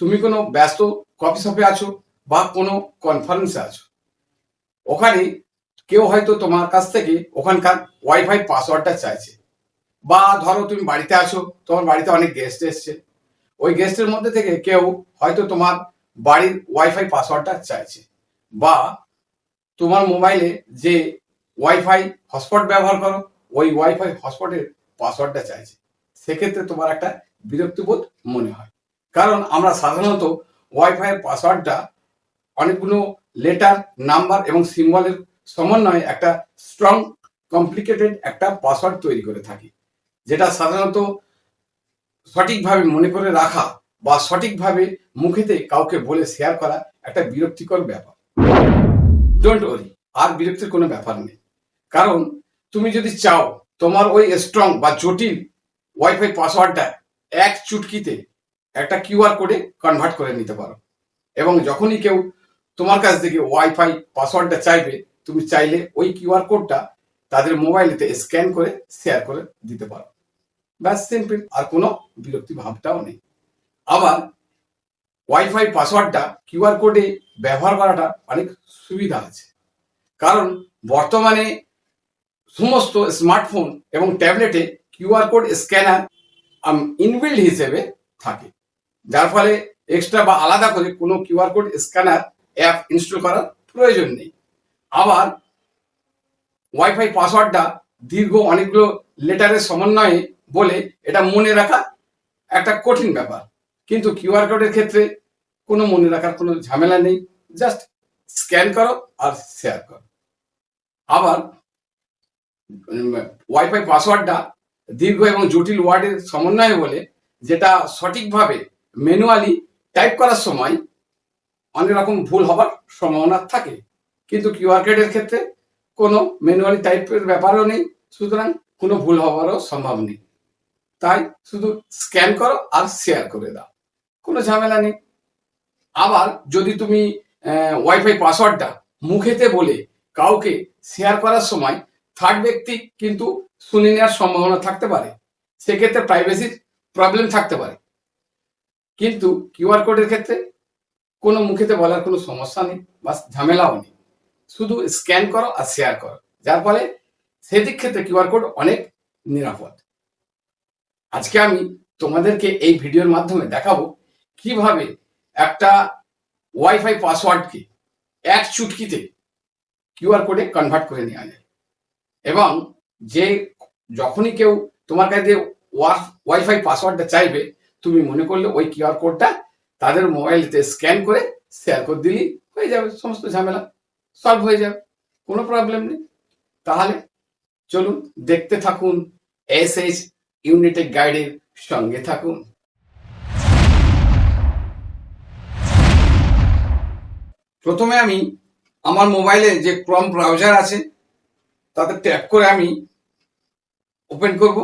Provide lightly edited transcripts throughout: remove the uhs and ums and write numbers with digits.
তুমি কোনো ব্যস্ত কফি শপে আছো বা কোনো কনফারেন্সে আছো, ওখানে কেউ হয়তো তোমার কাছ থেকে ওখানকার ওয়াইফাই পাসওয়ার্ডটা চাইছে, বা ধরো তুমি বাড়িতে আছো, তোমার বাড়িতে অনেক গেস্ট এসছে, ওই গেস্টের মধ্যে থেকে কেউ হয়তো তোমার বাড়ির ওয়াইফাই পাসওয়ার্ডটা চাইছে, বা তোমার মোবাইলে যে ওয়াইফাই হটস্পট ব্যবহার করো ওই ওয়াইফাই হটস্পটের পাসওয়ার্ডটা চাইছে। সেক্ষেত্রে তোমার একটা বিরক্তিবোধ মনে হয়, কারণ আমরা সাধারণত ওয়াইফাই পাসওয়ার্ডটা অনেকগুলো লেটার, নাম্বার এবং সিম্বলের সমন্বয়ে একটা স্ট্রং কমপ্লিকেটেড একটা পাসওয়ার্ড তৈরি করে থাকি, যেটা সাধারণত সঠিকভাবে মনে করে রাখা বা সঠিকভাবে মুখেতে কাউকে বলে শেয়ার করা একটা বিরক্তিকর ব্যাপার। ডোন্ট ওয়ারি, আর বিরক্তির কোনো ব্যাপার নেই, কারণ তুমি যদি চাও তোমার ওই স্ট্রং বা জটিল ওয়াইফাই পাসওয়ার্ডটা এক চুটকিতে একটা কিউআর কোডে কনভার্ট করে নিতে পারো, এবং যখনই কেউ তোমার কাছ থেকে ওয়াইফাই পাসওয়ার্ডটা চাইবে, তুমি চাইলে ওই কিউআর কোডটা তাদের মোবাইলেতে স্ক্যান করে শেয়ার করে দিতে পারো। ব্যাস, সিম্পল, আর কোনো বিরক্তি ভাবটাও নেই। আবার ওয়াইফাই পাসওয়ার্ডটা কিউআর কোডে ব্যবহার করাটা অনেক সুবিধা আছে, কারণ বর্তমানে সমস্ত স্মার্টফোন এবং ট্যাবলেটে কিউআর কোড স্ক্যানার ইনবিল্ড হিসেবে থাকে, যার ফলে এক্সট্রা বা আলাদা করে কোনো QR code scanner app install করার প্রয়োজন নেই। আবার ওয়াইফাই পাসওয়ার্ডটা দীর্ঘ অনেকগুলো লেটারের সমন্বয়ে বলে এটা মনে রাখা একটা কঠিন ব্যাপার, কিন্তু কিউআর কোডের ক্ষেত্রে কোনো মনে রাখার কোনো ঝামেলা নেই, জাস্ট স্ক্যান করো আর শেয়ার করো। আবার ওয়াইফাই পাসওয়ার্ডটা দীর্ঘ এবং জটিল ওয়ার্ডের সমন্বয়ে বলে, যেটা সঠিকভাবে ম্যানুয়ালি টাইপ করার সময় অনেক রকম ভুল হবার সম্ভাবনা থাকে, কিন্তু কিউআর কোডের ক্ষেত্রে কোনো ম্যানুয়ালি টাইপের ব্যাপারও নেই, সুতরাং কোনো ভুল হওয়ারও সম্ভব নেই। তাই শুধু স্ক্যান করো আর শেয়ার করে দাও, কোনো ঝামেলা নেই। আবার যদি তুমি ওয়াইফাই পাসওয়ার্ডটা মুখেতে বলে কাউকে শেয়ার করার সময় থার্ড ব্যক্তি কিন্তু শুনে নেওয়ার সম্ভাবনা থাকতে পারে, সেক্ষেত্রে প্রাইভেসির প্রবলেম থাকতে পারে, কিন্তু কিউআর কোডের ক্ষেত্রে কোনো মুখেতে বলার কোনো সমস্যা নেই বা ঝামেলাও নেই, শুধু স্ক্যান করো আর শেয়ার করো, যার ফলে সেদিক ক্ষেত্রে কিউআর কোড অনেক নিরাপদ। আজকে আমি তোমাদেরকে এই ভিডিওর মাধ্যমে দেখাবো কিভাবে একটা ওয়াইফাই পাসওয়ার্ডকে এক চুটকিতে কিউআর কোডে কনভার্ট করে নেওয়া যায়, এবং যে যখনই কেউ তোমার কাছে ওয়াইফাই পাসওয়ার্ডটা চাইবে, তুমি মনে করলে ওই কিউআর কোডটা তাদের মোবাইলেতে স্ক্যান করে শেয়ার করে দিলেই হয়ে যাবে, সমস্ত ঝামেলা সলভ হয়ে যাবে, কোনো প্রবলেম নেই। তাহলে চলুন দেখতে থাকুন, SH ইউনিটেক গাইডের সঙ্গে থাকুন। প্রথমে আমি আমার মোবাইলে যে ক্রোম ব্রাউজার আছে তাতে ট্যাপ করে আমি ওপেন করব,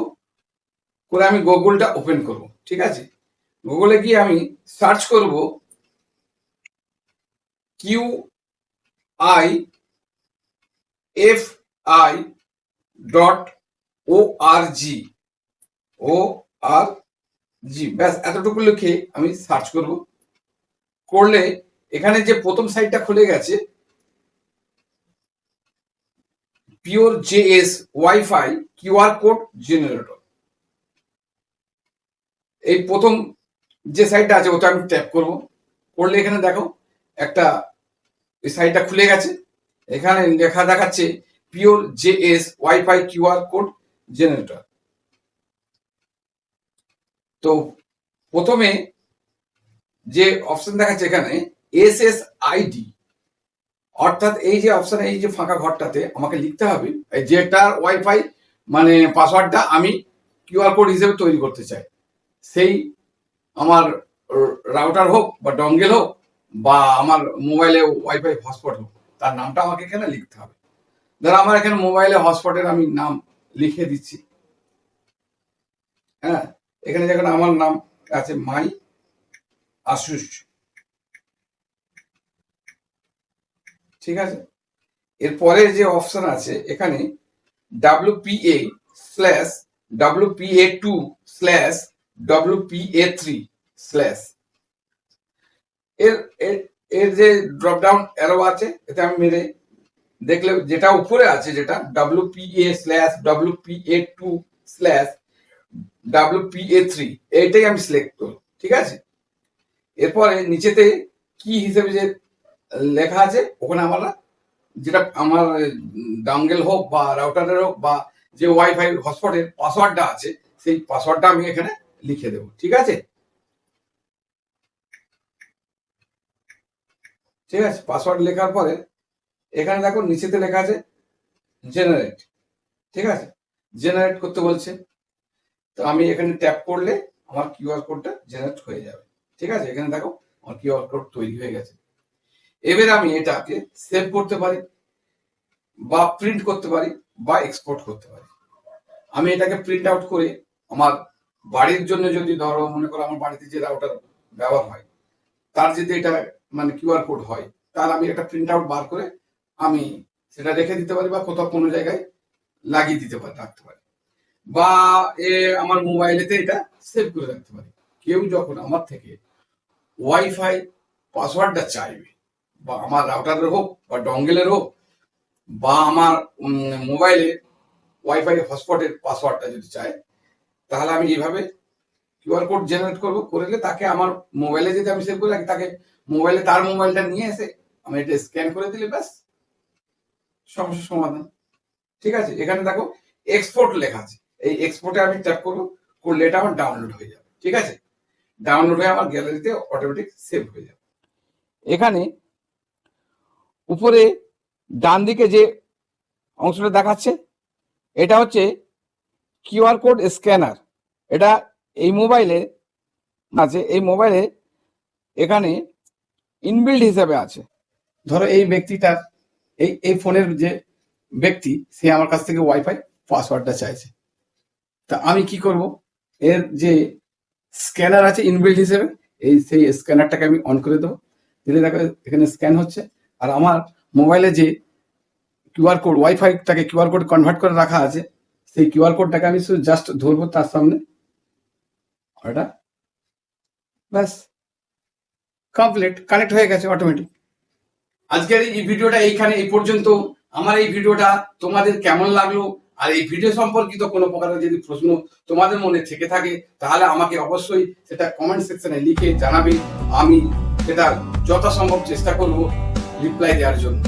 করে আমি গুগলটা ওপেন করব। ঠিক আছে, গুগলে গিয়ে আমি সার্চ করব QII.ORG, ব্যাস এতটুকু লিখে আমি সার্চ করব। করলে এখানে যে প্রথম সাইটটা খুলে গেছে, pure JS wifi QR code generator, এই প্রথম যে সাইটটা আছে ওটা আমি ট্যাপ করব। করলে এখানে দেখো একটা এই সাইটটা খুলে গেছে, এখানে লেখা দেখাচ্ছে pure JS wifi QR code generator. তো প্রথমে যে অপশন দেখাচ্ছে এখানে SSID, অর্থাৎ এই যে অপশন, এই যে ফাঁকা ঘরটাতে আমাকে লিখতে হবে যেটার ওয়াইফাই মানে পাসওয়ার্ডটা আমি কিউআর কোড হিসেবে তৈরি করতে চাই, সেই আমার রাউটার হোক বা ডঙ্গেল হোক বা আমার মোবাইলে ওয়াইফাই হটস্পট হোক, তার নামটা আমাকে এখানে লিখতে হবে। ধরো আমার এখানে মোবাইলে হটস্পটের আমি নাম লিখে দিচ্ছি। হ্যাঁ, এখানে যেখানে আমার নাম আছে মাই আশুষ, ঠিক আছে। এরপরে যে অপশন আছে এখানে WPA/WPA2/WPA3/, এর এর এর যে ড্রপ ডাউন অ্যারো আছে, এতে আমি মেরে দেখলে যেটা উপরে আছে, যেটা WPA/WPA2/WPA3, এইটাই আমি সিলেক্ট করব। ঠিক আছে, এরপরে নিচেতে কি হিসেবে যে লেখা আছে, ওখানে আমরা যেটা আমার ডাঙ্গেল হোক বা রাউটারের হোক বা যে ওয়াইফাই হটস্পটের পাসওয়ার্ডটা আছে, সেই পাসওয়ার্ডটা আমি এখানে লিখে দেবো। ঠিক আছে, ঠিক আছে, পাসওয়ার্ড লেখার পরে এখানে দেখো নিচেতে লেখা আছে জেনারেট। ঠিক আছে, জেনারেট করতে বলছে, তো আমি এখানে ট্যাপ করলে আমার কিউআর কোডটা জেনারেট হয়ে যাবে। ঠিক আছে, এখানে দেখো আমার কিউআর কোড তৈরি হয়ে গেছে। এবার আমি এটাকে সেভ করতে পারি বা প্রিন্ট করতে পারি বা এক্সপোর্ট করতে পারি। আমি এটাকে প্রিন্ট আউট করে আমার বাড়ির জন্য, যদি ধরো মনে করো আমার বাড়িতে যে রাউটার ব্যবহার হয় তার যদি এটা মানে কিউআর কোড হয়, তাহলে আমি একটা প্রিন্ট আউট বার করে আমি সেটা রেখে দিতে পারি বা কোথাও কোনো জায়গায় লাগিয়ে দিতে পারি, রাখতে পারি, বা আমার মোবাইলেতে এটা সেভ করে রাখতে পারি। কেউ যখন আমার থেকে ওয়াইফাই পাসওয়ার্ডটা চাইবে, বা আমার রাউটারের হোক বা ডঙ্গেলের হোক বা আমার মোবাইলে ওয়াইফাই হটস্পটের পাসওয়ার্ডটা যদি চায়, তাহলে আমি এইভাবে কিউআর কোড জেনারেট করবো, করলে তাকে আমার মোবাইলে যদি আমি সেভ করে রাখি, তাকে মোবাইলে তার মোবাইলটা নিয়ে এসে আমি এটা স্ক্যান করে দিলে ব্যাস সমস্যার সমাধান। ঠিক আছে, এখানে দেখো এক্সপোর্ট লেখা আছে, এই এক্সপোর্টে আমি ট্যাপ করবো, করলে এটা আমার ডাউনলোড হয়ে যাবে। ঠিক আছে, ডাউনলোড হয়ে আমার গ্যালারিতে অটোমেটিক সেভ হয়ে যাবে। এখানে উপরে ডান দিকে যে অংশটা দেখাচ্ছে, এটা হচ্ছে কিউআর কোড স্ক্যানার। এটা এই মোবাইলে আছে, এই মোবাইলে এখানে ইনবিল্ড হিসেবে আছে। ধরো এই ব্যক্তিটার এই ফোনের যে ব্যক্তি, সে আমার কাছ থেকে ওয়াইফাই পাসওয়ার্ডটা চাইছে, তা আমি কি করব, এর যে স্ক্যানার আছে ইনবিল্ড হিসেবে, সেই স্ক্যানারটাকে আমি অন করে দেবো, দিলে দেখো এখানে স্ক্যান হচ্ছে। আর আমার মোবাইলে যে কিউআর কোড, ওয়াইফাইটাকে কিউআর কোড কনভার্ট করে রাখা আছে, সেই কিউআর কোডটাকে আমি শুধু জাস্ট ধরবো তার সামনে, ওটা ব্যাস কমপ্লিট, কানেক্ট হয়ে গেছে অটোমেটিক। আজকের এই ভিডিওটা এইখানে এই পর্যন্ত। আমার এই ভিডিওটা তোমাদের কেমন লাগলো, আর এই ভিডিও সম্পর্কিত কোনো প্রকারের যদি প্রশ্ন তোমাদের মনে থেকে থাকে, তাহলে আমাকে অবশ্যই সেটা কমেন্ট সেকশনে লিখে জানাবে। আমি সেটা যথাসম্ভব চেষ্টা করব রিপ্লাই দেওয়ার জন্য।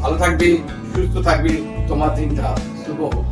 ভালো থাকবে, সুস্থ থাকবে, তোমার দিনটা শুভ হোক।